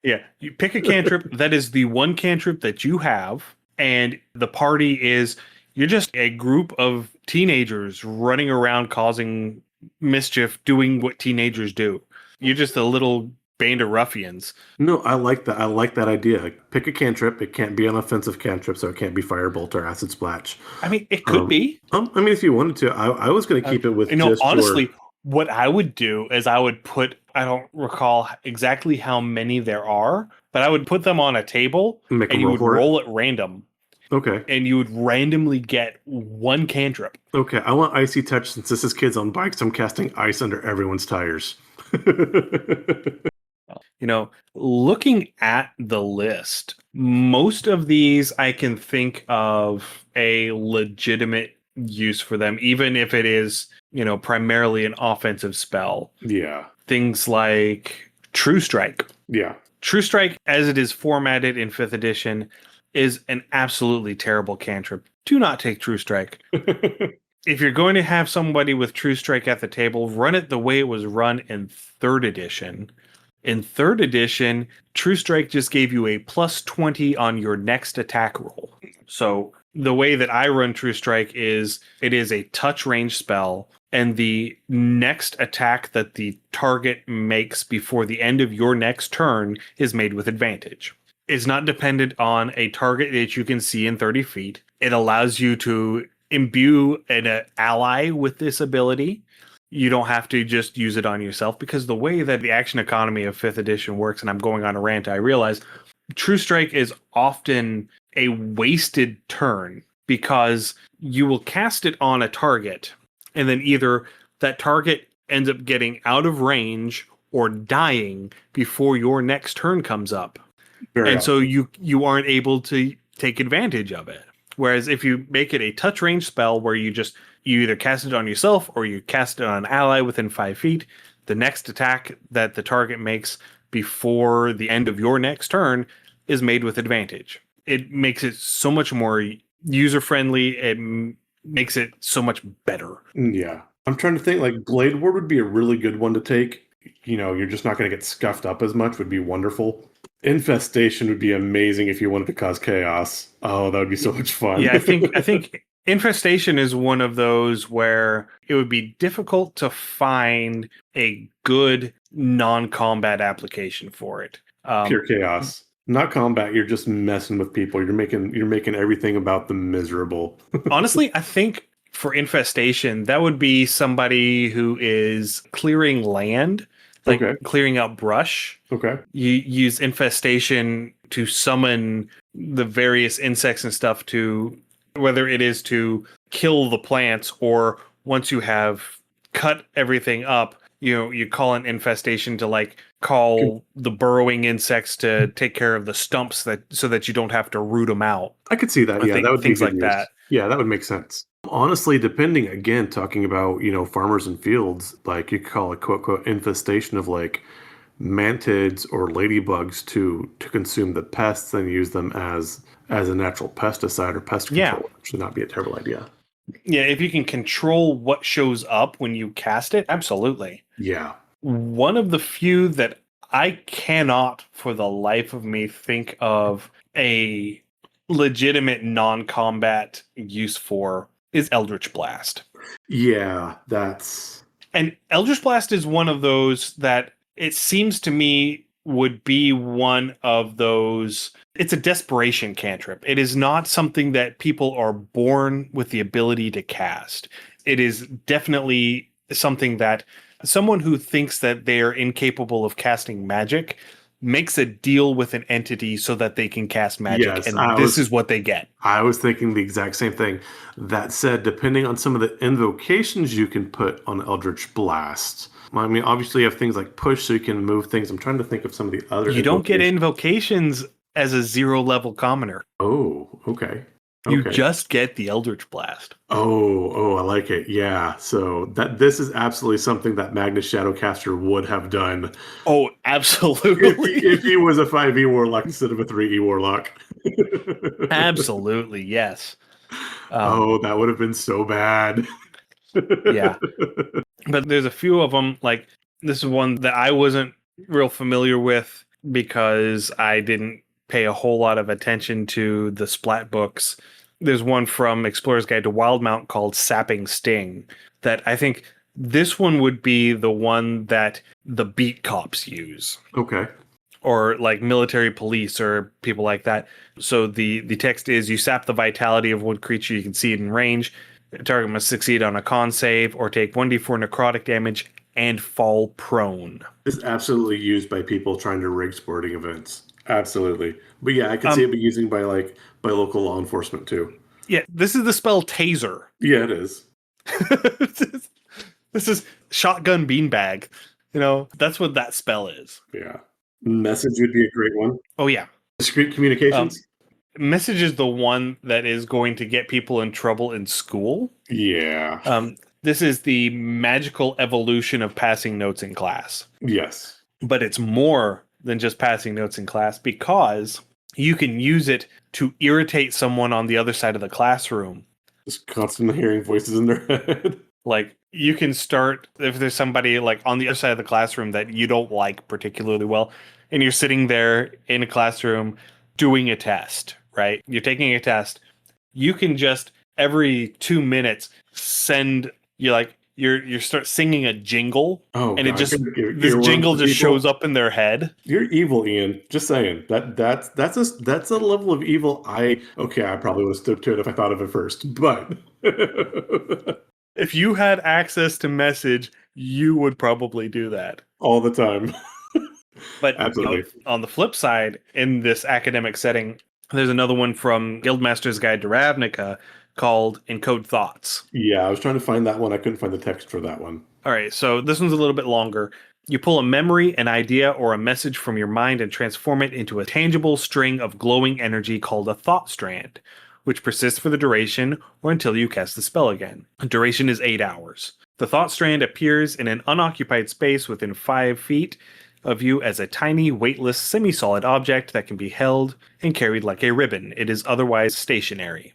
Yeah, you pick a cantrip. That is the one cantrip that you have. And the party is, you're just a group of teenagers running around causing mischief, doing what teenagers do. You're just a little band of ruffians. No, I like that. I like that idea. Pick a cantrip. It can't be an offensive cantrip, so it can't be Firebolt or Acid Splash. I mean, it could be. If you wanted to, I was going to keep it with just honestly, what I would do is I would put, I don't recall exactly how many there are, but I would put them on a table and you would roll at random. Okay. And you would randomly get one cantrip. Okay, I want Icy Touch since this is kids on bikes. I'm casting ice under everyone's tires. Looking at the list, most of these I can think of a legitimate use for them, even if it is, primarily an offensive spell. Yeah. Things like True Strike. Yeah. True Strike, as it is formatted in 5th edition, is an absolutely terrible cantrip. Do not take True Strike. If you're going to have somebody with True Strike at the table, run it the way it was run in 3rd edition. In 3rd edition, True Strike just gave you a plus 20 on your next attack roll. So the way that I run True Strike is it is a touch range spell, and the next attack that the target makes before the end of your next turn is made with advantage. It's not dependent on a target that you can see in 30 feet. It allows you to imbue an ally with this ability. You don't have to just use it on yourself, because the way that the action economy of 5th edition works, and I'm going on a rant, I realize True Strike is often a wasted turn because you will cast it on a target and then either that target ends up getting out of range or dying before your next turn comes up. So you aren't able to take advantage of it. Whereas if you make it a touch range spell where you either cast it on yourself or you cast it on an ally within 5 feet, the next attack that the target makes before the end of your next turn is made with advantage. It makes it so much more user-friendly. It makes it so much better. Yeah. I'm trying to think, like, Blade Ward would be a really good one to take. You're just not going to get scuffed up as much, would be wonderful. Infestation would be amazing if you wanted to cause chaos. Oh, that would be so much fun. Yeah, I think Infestation is one of those where it would be difficult to find a good non-combat application for it. Pure chaos. Not combat, you're just messing with people. You're making everything about them miserable. Honestly, I think for Infestation, that would be somebody who is clearing land, like clearing out brush. Okay. You use Infestation to summon the various insects and stuff to, whether it is to kill the plants or once you have cut everything up, you call an Infestation to like call the burrowing insects to take care of the stumps so that you don't have to root them out. I could see that. Yeah, that would things be like that. Yeah, that would make sense. Honestly, depending again, talking about, farmers and fields, like you could call a quote, quote, infestation of like mantids or ladybugs to consume the pests and use them as a natural pesticide or pest Yeah. control, which would not be a terrible idea. Yeah, if you can control what shows up when you cast it, absolutely. Yeah. One of the few that I cannot for the life of me think of a legitimate non-combat use for is Eldritch Blast. Yeah, that's And Eldritch Blast is one of those that it seems to me would be one of those. It's a desperation cantrip. It is not something that people are born with the ability to cast. It is definitely something that someone who thinks that they are incapable of casting magic makes a deal with an entity so that they can cast magic. yes. And this is what they get. I was thinking the exact same thing. That said, depending on some of the invocations you can put on Eldritch Blast, I mean, obviously you have things like push, so you can move things. I'm trying to think of some of the other. You don't get invocations as a 0-level commoner. Oh, okay. You Okay. just get the Eldritch Blast. Oh, I like it. Yeah. So this is absolutely something that Magnus Shadowcaster would have done Oh, absolutely. if he was a 5e warlock instead of a 3e warlock. Absolutely, yes. That would have been so bad. Yeah. But there's a few of them, like this is one that I wasn't real familiar with because I didn't pay a whole lot of attention to the splat books. There's one from Explorer's Guide to Wildmount called Sapping Sting that I think this one would be the one that the beat cops use. Okay. Or like military police or people like that. So the text is you sap the vitality of one creature you can see it in range. The target must succeed on a con save or take 1d4 necrotic damage and fall prone. This is absolutely used by people trying to rig sporting events. Absolutely. But yeah, I could see it be using by local law enforcement too. Yeah, this is the spell Taser. Yeah, it is. This is shotgun beanbag. That's what that spell is. Yeah. Message would be a great one. Oh, yeah. Discrete communications. Message is the one that is going to get people in trouble in school. Yeah. This is the magical evolution of passing notes in class. Yes. But it's more than just passing notes in class because you can use it to irritate someone on the other side of the classroom. Just constantly hearing voices in their head. Like, you can start, if there's somebody like on the other side of the classroom that you don't like particularly well, and you're sitting there in a classroom doing a test, right? You're taking a test. You can just every 2 minutes you start singing a jingle, and it just this jingle just shows up in their head. You're evil, Ian. Just saying that's a level of evil. I probably would have stuck to it if I thought of it first, but if you had access to message, you would probably do that all the time. But absolutely. On the flip side, in this academic setting, there's another one from Guildmaster's Guide to Ravnica called Encode Thoughts. Yeah, I was trying to find that one. I couldn't find the text for that one. All right, so this one's a little bit longer. You pull a memory, an idea, or a message from your mind and transform it into a tangible string of glowing energy called a thought strand, which persists for the duration or until you cast the spell again. The duration is 8 hours. The thought strand appears in an unoccupied space within 5 feet of you as a tiny, weightless, semi-solid object that can be held and carried like a ribbon. It is otherwise stationary.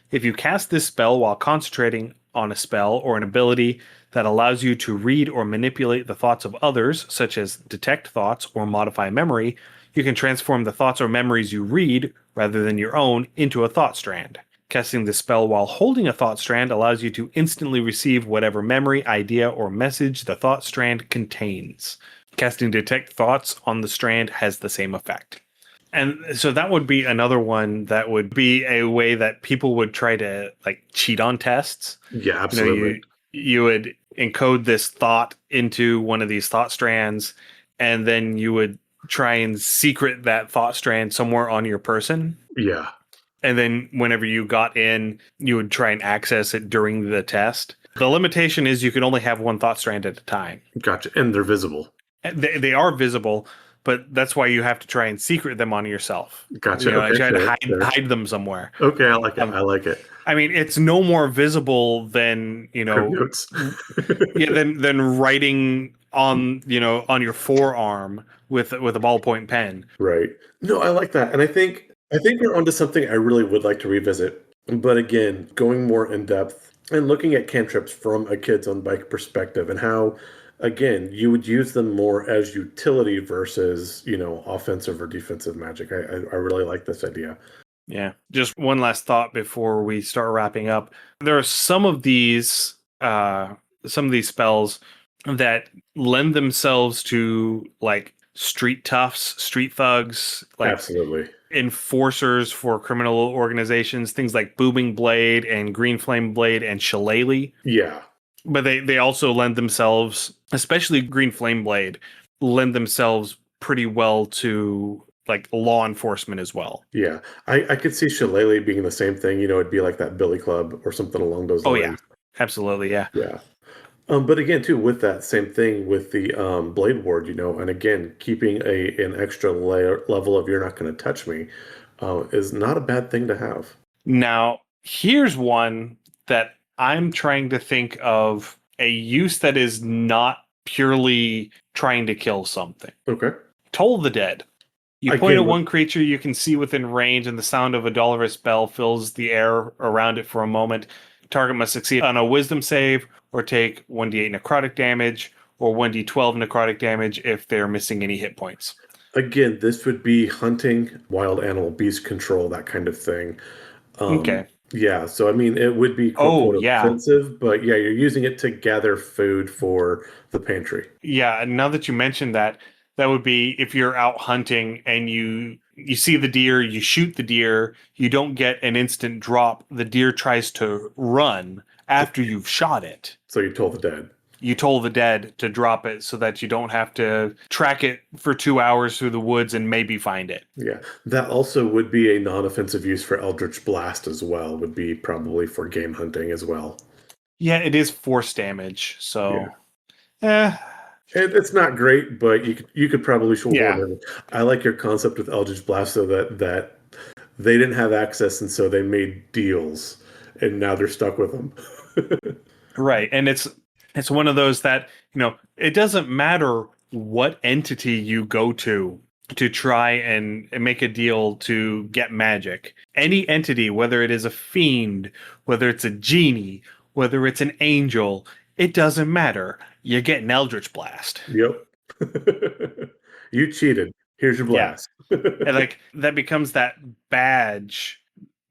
If you cast this spell while concentrating on a spell or an ability that allows you to read or manipulate the thoughts of others, such as detect thoughts or modify memory, you can transform the thoughts or memories you read, rather than your own, into a thought strand. Casting the spell while holding a thought strand allows you to instantly receive whatever memory, idea, or message the thought strand contains. Casting detect thoughts on the strand has the same effect. And so that would be another one that would be a way that people would try to cheat on tests. Yeah, absolutely. You would encode this thought into one of these thought strands, and then you would try and secret that thought strand somewhere on your person. Yeah. And then whenever you got in, you would try and access it during the test. The limitation is you can only have one thought strand at a time. Gotcha. And they're visible. They are visible, but that's why you have to try and secret them on yourself. Gotcha. And Okay, try to fair, fair. hide them somewhere. Okay, I like it. Um, I like it. I mean, it's no more visible than Crib notes. yeah, than writing on on your forearm with a ballpoint pen. Right. No, I like that. And I think we're onto something I really would like to revisit. But again, going more in depth and looking at cantrips from a kid's own bike perspective and how again, you would use them more as utility versus, offensive or defensive magic. I really like this idea. Yeah. Just one last thought before we start wrapping up. There are some of these spells that lend themselves to like street toughs, street thugs, like Absolutely. enforcers for criminal organizations, things like Booming Blade and Green Flame Blade and Shillelagh. Yeah. But they also lend themselves, especially Green Flame Blade, lend themselves pretty well to like law enforcement as well. Yeah. I could see Shillelagh being the same thing. It'd be like that Billy Club or something along those Oh lines. yeah, absolutely, yeah. Yeah. But again, too, with that same thing with the Blade Ward, and again, keeping an extra level of "you're not going to touch me" is not a bad thing to have. Now, here's one that I'm trying to think of a use that is not purely trying to kill something. Okay. Toll the Dead. You Again, point at one creature you can see within range, and the sound of a dolorous bell fills the air around it for a moment. Target must succeed on a wisdom save or take 1d8 necrotic damage or 1d12 necrotic damage if they're missing any hit points. Again, this would be hunting, wild animal, beast control, that kind of thing. Okay. Yeah, so I mean, it would be quote yeah. offensive, but yeah, you're using it to gather food for the pantry. Yeah, and now that you mentioned that, that would be if you're out hunting and you see the deer, you shoot the deer, you don't get an instant drop. The deer tries to run after you've shot it. So you toll the dead. You toll the dead to drop it so that you don't have to track it for 2 hours through the woods and maybe find it. Yeah, that also would be a non-offensive use for Eldritch Blast as well, would be probably for game hunting as well. Yeah, it is force damage, so... Yeah. It's not great, but you could probably show it. I like your concept with Eldritch Blast, so that they didn't have access, and so they made deals, and now they're stuck with them. Right, and it's one of those that it doesn't matter what entity you go to try and make a deal to get magic. Any entity, whether it is a fiend, whether it's a genie, whether it's an angel, it doesn't matter. You get an Eldritch Blast. Yep. You cheated. Here's your blast. Yeah. And like that becomes that badge,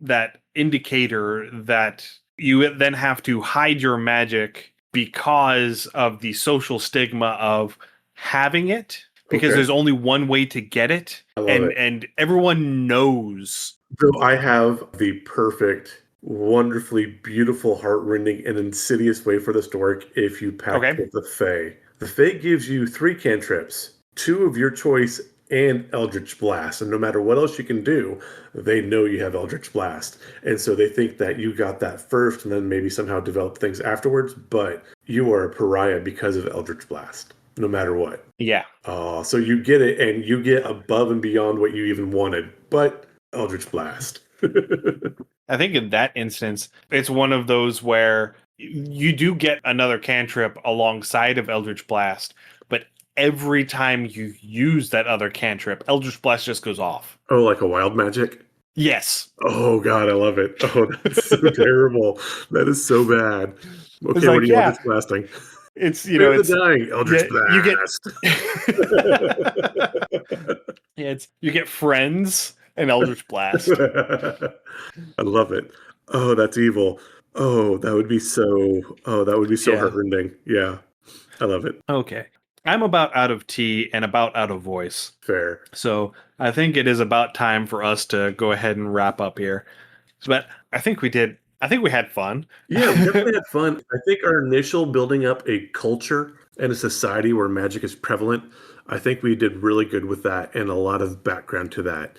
that indicator that you then have to hide your magic because of the social stigma of having it, because there's only one way to get it. And everyone knows. So I have the perfect, wonderfully beautiful, heart-rending, and insidious way for this to work if you pack with the Fae. The Fae gives you 3 cantrips, 2 of your choice, and Eldritch Blast. And no matter what else you can do, they know you have Eldritch Blast. And so they think that you got that first and then maybe somehow develop things afterwards, but you are a pariah because of Eldritch Blast, no matter what. Yeah. So you get it, and you get above and beyond what you even wanted, but Eldritch Blast. I think in that instance, it's one of those where you do get another cantrip alongside of Eldritch Blast, but every time you use that other cantrip, Eldritch Blast just goes off. Oh, like a wild magic? Yes. Oh, God, I love it. Oh, that's so terrible. That is so bad. Okay, what do you want Eldritch Blasting? It's, it's the dying Eldritch Blast. You get friends and Eldritch Blast. I love it. Oh, that's evil. Oh, that would be so heartrending. Yeah. I love it. Okay. I'm about out of tea and about out of voice. Fair. So I think it is about time for us to go ahead and wrap up here. But I think we had fun. Yeah, we definitely had fun. I think our initial building up a culture and a society where magic is prevalent, I think we did really good with that and a lot of background to that.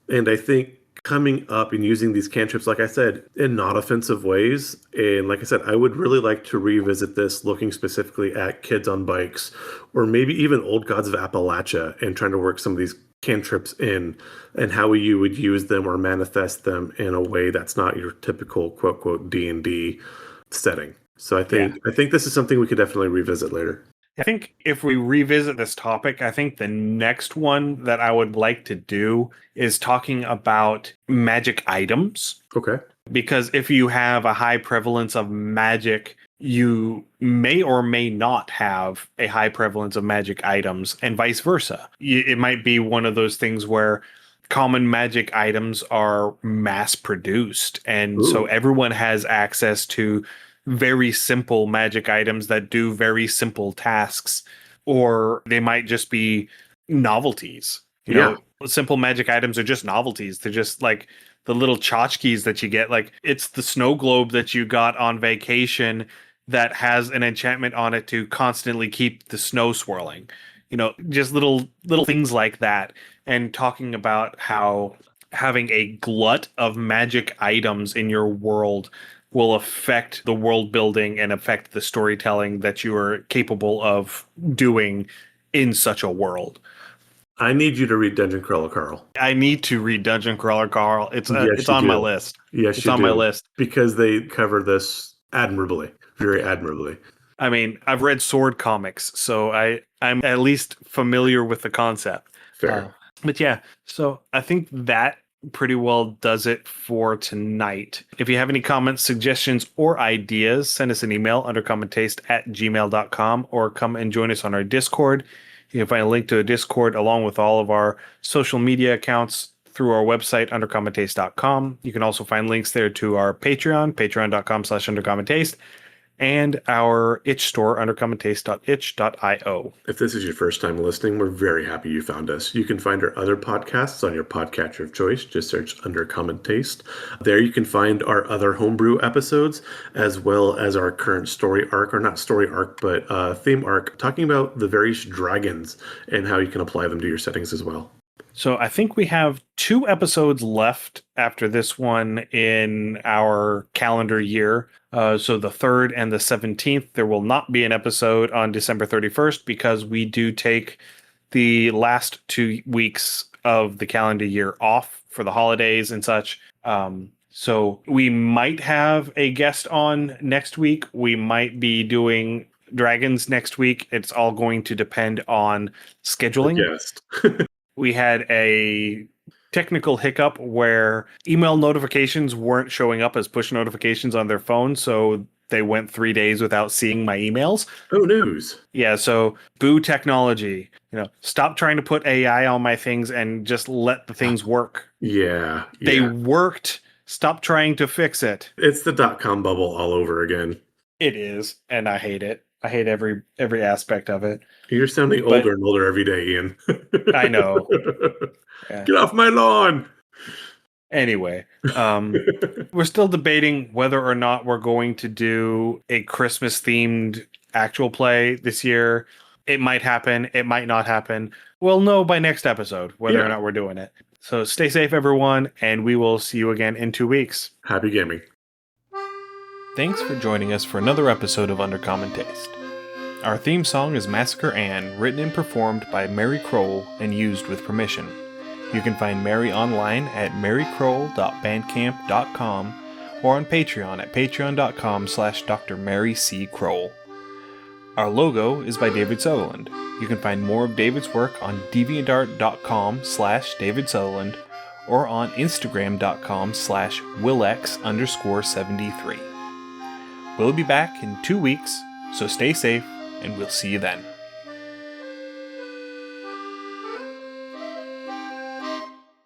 And I think coming up and using these cantrips, like I said, in not offensive ways. And like I said, I would really like to revisit this looking specifically at kids on bikes, or maybe even old gods of Appalachia, and trying to work some of these cantrips in and how you would use them or manifest them in a way that's not your typical quote quote D&D setting. So I think this is something we could definitely revisit later. I think if we revisit this topic, I think the next one that I would like to do is talking about magic items. Okay. Because if you have a high prevalence of magic, you may or may not have a high prevalence of magic items, and vice versa. It might be one of those things where common magic items are mass produced, and so everyone has access to very simple magic items that do very simple tasks, or they might just be novelties. You know, simple magic items are just novelties. They're just like the little tchotchkes that you get. Like, it's the snow globe that you got on vacation that has an enchantment on it to constantly keep the snow swirling. You know, just little things like that. And talking about how having a glut of magic items in your world will affect the world building and affect the storytelling that you are capable of doing in such a world. I need you to read Dungeon Crawler Carl. I need to read Dungeon Crawler Carl. It's Yes, on you my do. list. Yes, It's you on do. my list. Because they cover this admirably, very admirably. I mean, I've read sword comics, so I'm at least familiar with the concept. Fair. But yeah, so I think that pretty well does it for tonight. If you have any comments, suggestions, or ideas, send us an email, undercommontaste@gmail.com, or come and join us on our Discord. You can find a link to a Discord along with all of our social media accounts through our website, undercommontaste.com. You can also find links there to our Patreon, patreon.com/undercommontaste, and our itch store, undercommontaste.itch.io. If this is your first time listening, we're very happy you found us. You can find our other podcasts on your podcatcher of choice. Just search Undercommon Taste. There you can find our other homebrew episodes, as well as our current story arc, or not story arc, but theme arc, talking about the various dragons and how you can apply them to your settings as well. So I think we have 2 episodes left after this one in our calendar year. So the 3rd and the 17th, there will not be an episode on December 31st because we do take the last 2 weeks of the calendar year off for the holidays and such. So we might have a guest on next week. We might be doing dragons next week. It's all going to depend on scheduling. Yes. We had a technical hiccup where email notifications weren't showing up as push notifications on their phone, so they went 3 days without seeing my emails. Oh, news. Yeah, so boo technology. You know, stop trying to put AI on my things and just let the things work. Yeah. They worked. Stop trying to fix it. It's the .com bubble all over again. It is, and I hate it. I hate every aspect of it. You're sounding older and older every day, Ian. I know. Yeah. Get off my lawn. Anyway, we're still debating whether or not we're going to do a Christmas themed actual play this year. It might happen. It might not happen. We'll know by next episode whether or not we're doing it. So stay safe, everyone, and we will see you again in 2 weeks. Happy gaming. Thanks for joining us for another episode of Undercommon Taste. Our theme song is Massacre Ann, written and performed by Mary Kroll and used with permission. You can find Mary online at marykroll.bandcamp.com or on Patreon at patreon.com/Dr. Mary C. Kroll. Our logo is by David Sutherland. You can find more of David's work on deviantart.com/David Sutherland or on instagram.com/Willex_73. We'll be back in 2 weeks, so stay safe, and we'll see you then.